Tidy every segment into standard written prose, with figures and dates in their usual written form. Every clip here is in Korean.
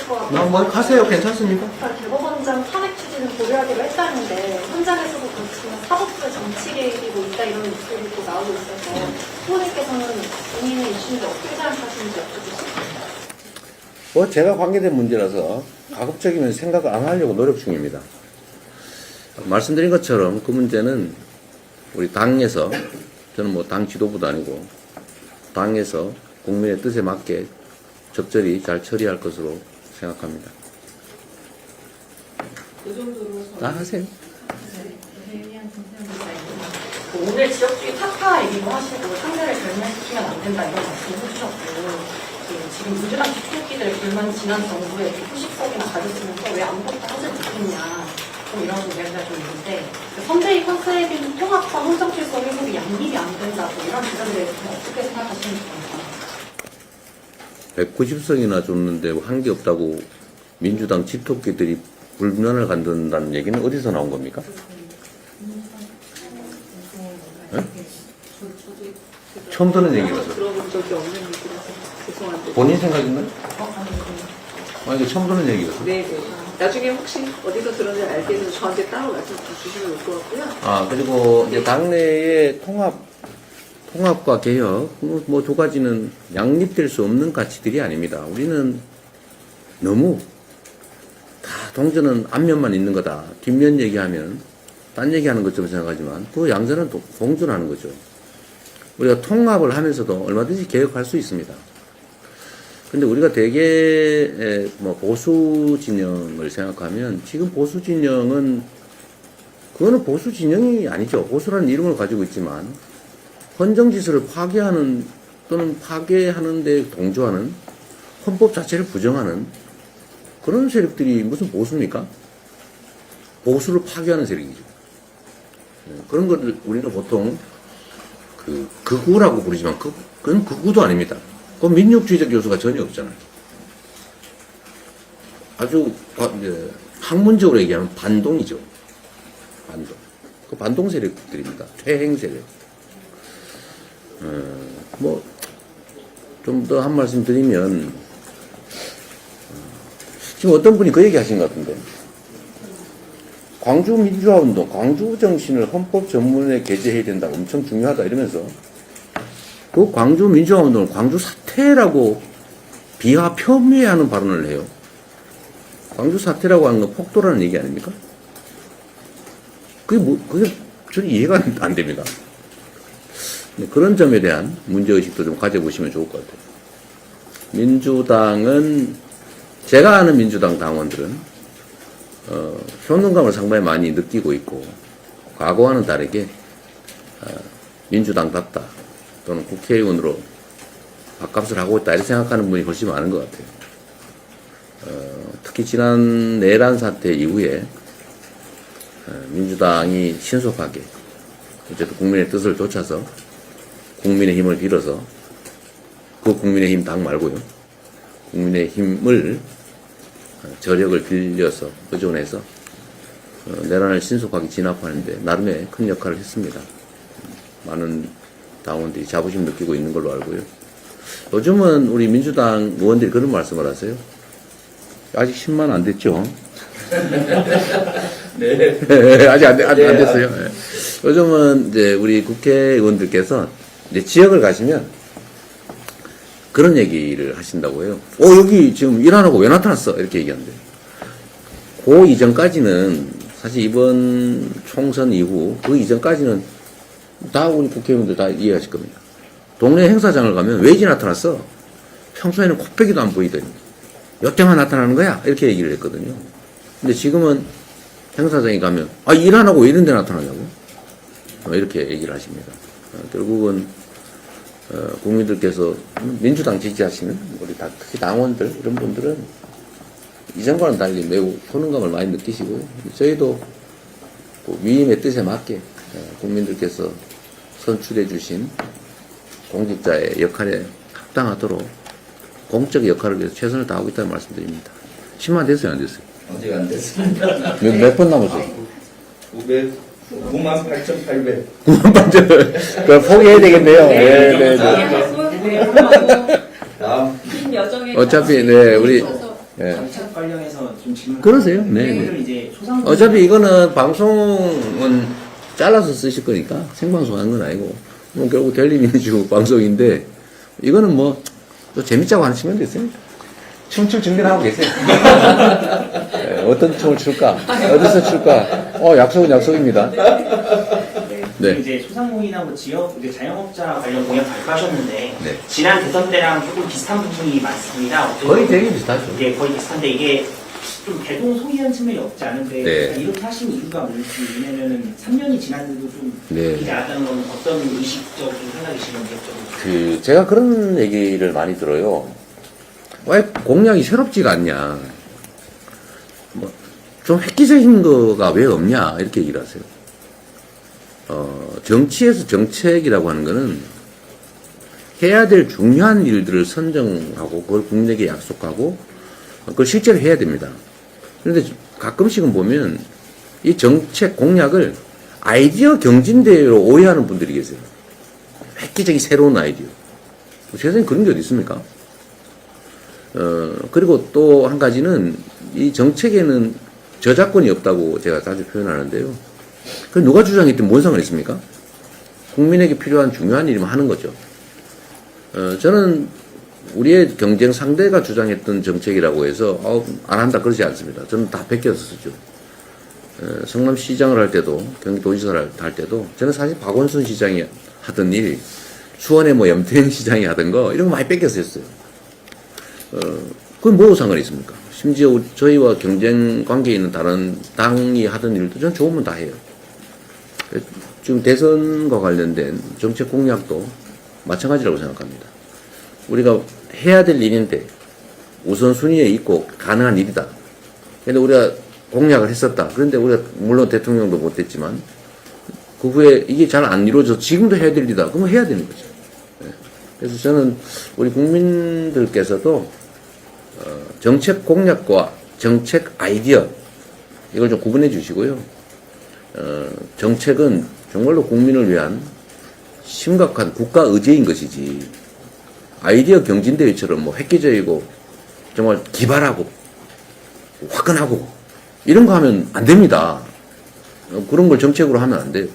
것 같아요. 뭐 가세요. 괜찮습니다. 대법원장 탄핵 추진을 고려하기로 했다는데 현장에서도 그렇지만 사법부의 정치 개입이 뭐 있다 이런 목소리도 나오고 있어서 후보님께서는 본인의 이슈인데 어떻게 생각하시는지 여쭤보겠습니다. 뭐 제가 관계된 문제라서 가급적이면 생각을 안 하려고 노력 중입니다. 말씀드린 것처럼 그 문제는 우리 당에서, 저는 뭐 당 지도부도 아니고 당에서 국민의 뜻에 맞게 적절히 잘 처리할 것으로 생각합니다. 그 정도로 다 하세요. 오늘 지역주의 타파 얘기도 하시고 상대를 결면시키면 안 된다 이런 말씀을 해주셨고 지금 민주당 뒷토끼들 불만 지난 정부에 후식석이나 가졌으면서 왜 아무것도 하지 못했냐 좀 이런 이야기가 좀 있는데 선대위 컨셉인 통합과 헌정질서 회복이 양립이 안 된다고 이런 지점에 대해서 어떻게 생각하시는지 궁금합니다. 190석이나 줬는데 한 게 없다고 민주당 집토끼들이 불면을 갖는다는 얘기는 어디서 나온 겁니까? 네? 처음 듣는 얘기라서. 들어본 적이 없는 얘기라서 죄송한데. 본인 생각인가요? 이거 처음 듣는 얘기라서. 네네. 나중에 혹시 어디서 들었는지 알게 되면 저한테 따로 말씀 주시면 올 것 같고요. 그리고 이제 당내의 통합과 개혁, 뭐 두 가지는 양립될 수 없는 가치들이 아닙니다. 우리는 너무 다 동전은 앞면만 있는 거다. 뒷면 얘기하면 딴 얘기하는 것처럼 생각하지만 그 양전은 공존하는 거죠. 우리가 통합을 하면서도 얼마든지 개혁할 수 있습니다. 근데 우리가 대개 뭐 보수 진영을 생각하면 지금 보수 진영은 그거는 보수 진영이 아니죠. 보수라는 이름을 가지고 있지만 헌정 질서를 파괴하는 또는 파괴하는 데 동조하는 헌법 자체를 부정하는 그런 세력들이 무슨 보수입니까? 보수를 파괴하는 세력이죠. 그런 것을 우리는 보통 극우라고 부르지만 그건 극우도 아닙니다. 그건 민족주의적 요소가 전혀 없잖아요. 아주 이제 학문적으로 얘기하면 반동이죠. 반동. 그 반동 세력들입니다. 퇴행 세력. 뭐 좀 더 한 말씀 드리면 지금 어떤 분이 그 얘기 하신 것 같은데 광주 민주화운동, 광주 정신을 헌법 전문에 게재해야 된다. 엄청 중요하다 이러면서 그 광주 민주화운동을 광주 사태라고 비하 폄훼하는 발언을 해요. 광주 사태라고 하는 건 폭도라는 얘기 아닙니까? 그게 저는 이해가 안 됩니다. 그런 점에 대한 문제의식도 좀 가져보시면 좋을 것 같아요. 민주당은, 제가 아는 민주당 당원들은, 효능감을 상당히 많이 느끼고 있고, 과거와는 다르게, 민주당답다, 또는 국회의원으로 밥값을 하고 있다, 이렇게 생각하는 분이 훨씬 많은 것 같아요. 특히 지난 내란 사태 이후에, 민주당이 신속하게, 어쨌든 국민의 뜻을 좇아서, 국민의힘을 빌어서 그 국민의힘 당 말고요. 국민의힘을 저력을 빌려서 의존해서 내란을 신속하게 진압하는데 나름의 큰 역할을 했습니다. 많은 당원들이 자부심 느끼고 있는 걸로 알고요. 요즘은 우리 민주당 의원들이 그런 말씀을 하세요. 아직 10만 안 됐죠? 네. 아직 안 됐어요. 네. 요즘은 이제 우리 국회의원들께서 이제 지역을 가시면 그런 얘기를 하신다고 해요. 여기 지금 일 안 하고 왜 나타났어? 이렇게 얘기하는데. 그 이전까지는 사실 이번 총선 이후 그 이전까지는 다 우리 국회의원들 다 이해하실 겁니다. 동네 행사장을 가면 왜 이제 나타났어? 평소에는 코빼기도 안 보이더니 요때만 나타나는 거야? 이렇게 얘기를 했거든요. 근데 지금은 행사장에 가면 일 안 하고 왜 이런 데 나타나냐고? 이렇게 얘기를 하십니다. 결국은 국민들께서 민주당 지지하시는 우리 특히 당원들 이런 분들은 이전과는 달리 매우 효능감을 많이 느끼시고요. 저희도 위임의 뜻에 맞게 국민들께서 선출해 주신 공직자의 역할에 합당하도록 공적 역할을 위해서 최선을 다하고 있다는 말씀드립니다. 10만 됐어요, 안 됐어요? 아직 안 됐습니다. 몇 번 남았어요? 98,800. 98,800. 그럼 포기해야 되겠네요. 네. 다음 다음. 긴 여정에 어차피, 우리 예. 정책 관련해서 좀 질문. 그러세요? 네, 오늘 이제 소상 어차피 이거는 방송은 잘라서 쓰실 거니까 생방송 하는 건 아니고 뭐 결국 델리민주 방송인데 이거는 뭐 또 재밌자고 하는 친구도 있어요. 춤출 준비를 하고 계세요. 네, 어떤 춤을 출까? 어디서 출까? 약속은 약속입니다. 네. 이제 소상공인이나 뭐 지역 이제 자영업자 관련 공약 발표하셨는데 네. 지난 대선 때랑 조금 비슷한 부분이 많습니다. 거의 되게 비슷하죠. 예, 거의 비슷한데 이게 좀 대동소이한 측면이 없지 않은데 네. 이렇게 하신 이유가 뭔지, 왜냐면은 3년이 지났는데도 좀 네. 되지 않았다는 건 어떤 의식적인 생각이시는지 여쭤보겠습니다. 제가 그런 얘기를 많이 들어요. 왜 공약이 새롭지가 않냐. 뭐, 좀 획기적인 거가 왜 없냐. 이렇게 얘기를 하세요. 정치에서 정책이라고 하는 거는 해야 될 중요한 일들을 선정하고 그걸 국민에게 약속하고 그걸 실제로 해야 됩니다. 그런데 가끔씩은 보면 이 정책 공약을 아이디어 경진대회로 오해하는 분들이 계세요. 획기적인 새로운 아이디어. 세상에 그런 게 어디 있습니까? 그리고 또 한 가지는 이 정책에는 저작권이 없다고 제가 자주 표현하는데요. 그 누가 주장했든 뭔 상관 있습니까? 국민에게 필요한 중요한 일이면 하는 거죠. 저는 우리의 경쟁 상대가 주장했던 정책이라고 해서 안 한다 그러지 않습니다. 저는 다 베껴서 쓰죠. 성남시장을 할 때도 경기도지사를 할 때도 저는 사실 박원순 시장이 하던 일, 수원의 뭐 염태영 시장이 하던 거 이런 거 많이 뺏겨서 했어요. 그건 뭐 상관이 있습니까? 심지어 저희와 경쟁 관계에 있는 다른 당이 하던 일도 저는 좋으면 다 해요. 지금 대선과 관련된 정책 공약도 마찬가지라고 생각합니다. 우리가 해야 될 일인데 우선순위에 있고 가능한 일이다. 그런데 우리가 공약을 했었다. 그런데 우리가 물론 대통령도 못했지만 그 후에 이게 잘 안 이루어져서 지금도 해야 될 일이다. 그러면 해야 되는 거죠. 그래서 저는 우리 국민들께서도 정책 공약과 정책 아이디어 이걸 좀 구분해 주시고요. 정책은 정말로 국민을 위한 심각한 국가 의제인 것이지 아이디어 경진대회처럼 뭐 획기적이고 정말 기발하고 화끈하고 이런 거 하면 안 됩니다. 그런 걸 정책으로 하면 안 돼요.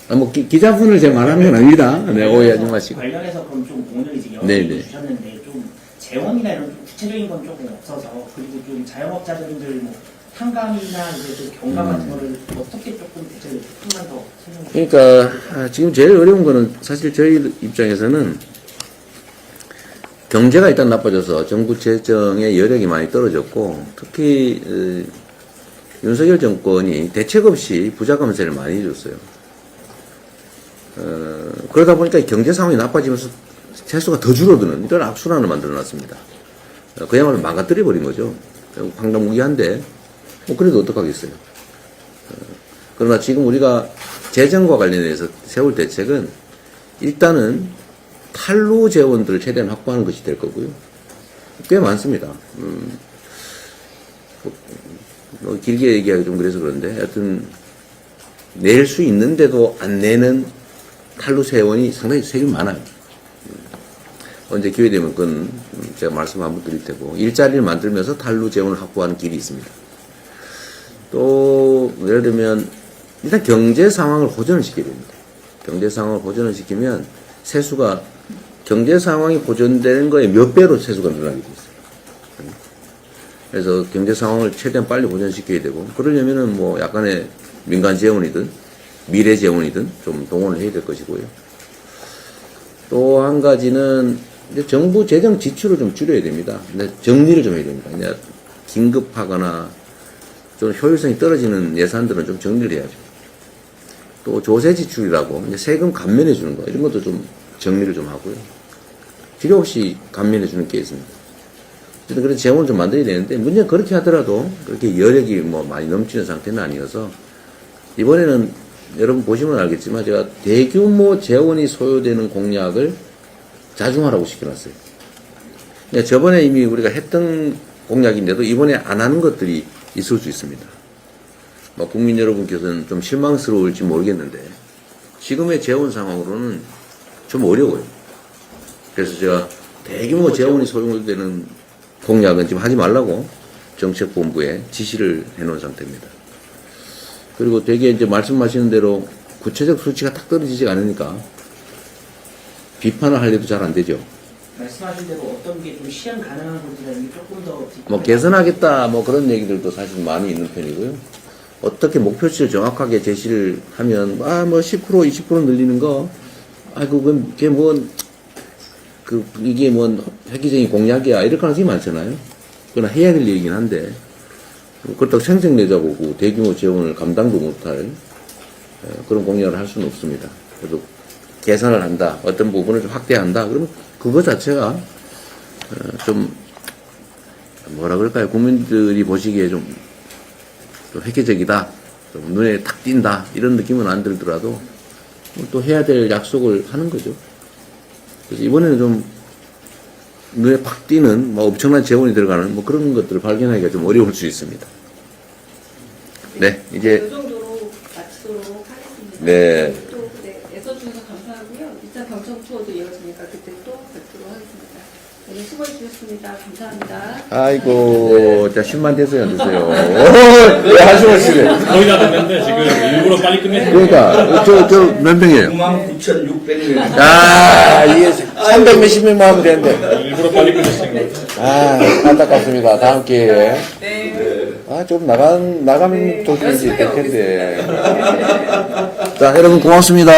뭐 기자분을 제가 말하는 건 아닙니다. 네, 오해하지 마시고. 관련해서 그럼 좀 오늘 이제 네, 연락을 네. 주셨는데 좀 재원이나 이런 좀 구체적인 건 조금 없어서, 그리고 좀 자영업자분들 뭐 한감이나 이제 좀 경감 같은 거를 어떻게 조금 대체를 조금만 더 설명해 주세요. 그러니까 지금 제일 어려운 거는 사실 저희 입장에서는 경제가 일단 나빠져서 정부 재정의 여력이 많이 떨어졌고 특히 윤석열 정권이 대책 없이 부자 감세를 많이 해줬어요. 그러다 보니까 경제 상황이 나빠지면서 세수가 더 줄어드는 이런 악순환을 만들어놨습니다. 그야말로 망가뜨려버린 거죠. 황당무계한데 뭐 그래도 어떡하겠어요. 그러나 지금 우리가 재정과 관련해서 세울 대책은 일단은 탈루 재원들을 최대한 확보하는 것이 될 거고요. 꽤 많습니다. 뭐 길게 얘기하기 좀 그래서 그런데 하여튼 낼 수 있는데도 안 내는 탈루 재원이 상당히 세금 많아요. 언제 기회 되면 그건 제가 말씀 한번 드릴 테고 일자리를 만들면서 탈루 재원을 확보하는 길이 있습니다. 또 예를 들면 일단 경제 상황을 호전을 시켜야 됩니다. 경제 상황을 호전을 시키면 세수가 경제 상황이 호전되는 거에 몇 배로 세수가 늘어나게 돼 있어요. 그래서 경제 상황을 최대한 빨리 호전시켜야 되고 그러려면은 뭐 약간의 민간 재원이든 미래 재원이든 좀 동원을 해야 될 것이고요. 또 한 가지는 이제 정부 재정 지출을 좀 줄여야 됩니다. 근데 정리를 좀 해야 됩니다. 그냥 긴급하거나 좀 효율성이 떨어지는 예산들은 좀 정리를 해야죠. 또 조세 지출이라고 이제 세금 감면해 주는 거 이런 것도 좀 정리를 좀 하고요. 필요 없이 감면해 주는 게 있습니다. 어쨌든 그래서 재원을 좀 만들어야 되는데 문제는 그렇게 하더라도 그렇게 여력이 뭐 많이 넘치는 상태는 아니어서 이번에는 여러분 보시면 알겠지만 제가 대규모 재원이 소요되는 공약을 자중하라고 시켜놨어요. 그러니까 저번에 이미 우리가 했던 공약인데도 이번에 안 하는 것들이 있을 수 있습니다. 뭐 국민 여러분께서는 좀 실망스러울지 모르겠는데 지금의 재원 상황으로는 좀 어려워요. 그래서 제가 대규모 재원이 소요되는 공약은 지금 하지 말라고 정책본부에 지시를 해놓은 상태입니다. 그리고 되게 이제 말씀하시는 대로 구체적 수치가 딱 떨어지지 않으니까 비판을 하려도 잘 안 되죠. 말씀하신 대로 어떤 게 좀 시행 가능한 건지는 조금 더 뭐 개선하겠다 뭐 그런 얘기들도 사실 많이 있는 편이고요. 어떻게 목표치를 정확하게 제시를 하면 뭐 10% 20% 늘리는 거 그게 이게 획기적인 공약이야 이렇게 하는 사람이 많잖아요. 그러나 해야 될 얘기긴 한데 그렇다고 생색내자고 대규모 재원을 감당도 못할 그런 공약을 할 수는 없습니다. 그래도 개선을 한다, 어떤 부분을 좀 확대한다, 그러면 그거 자체가 좀 뭐라 그럴까요? 국민들이 보시기에 좀 획기적이다, 좀 눈에 탁 띈다 이런 느낌은 안 들더라도 또 해야 될 약속을 하는 거죠. 그래서 이번에는 좀 눈에 팍 띄는 엄청난 재원이 들어가는 그런 것들을 발견하기가 좀 어려울 수 있습니다. 네, 이제 이 정도로 마치도록 하겠습니다. 네. 또 애써주셔서 감사하고요. 2차 경청 투어도 이어지니까 그때 또 뵙도록 하겠습니다. 오늘 수고해주셨습니다. 감사합니다. 아이고, 자 10만 됐어요, 안 됐어요? 왜 한숨을 쉬래? 거의 다 됐는데 지금 일부러 빨리 끝내신 그러니까 저 몇 명이에요? 99,600명. 이게 300 몇십 명만 하면 되는데. 일부러 빨리 끝내신 것 같아요. 안타깝습니다. 다음 기회에. 좀 나가면 좋겠지 될 텐데. 자, 여러분 고맙습니다.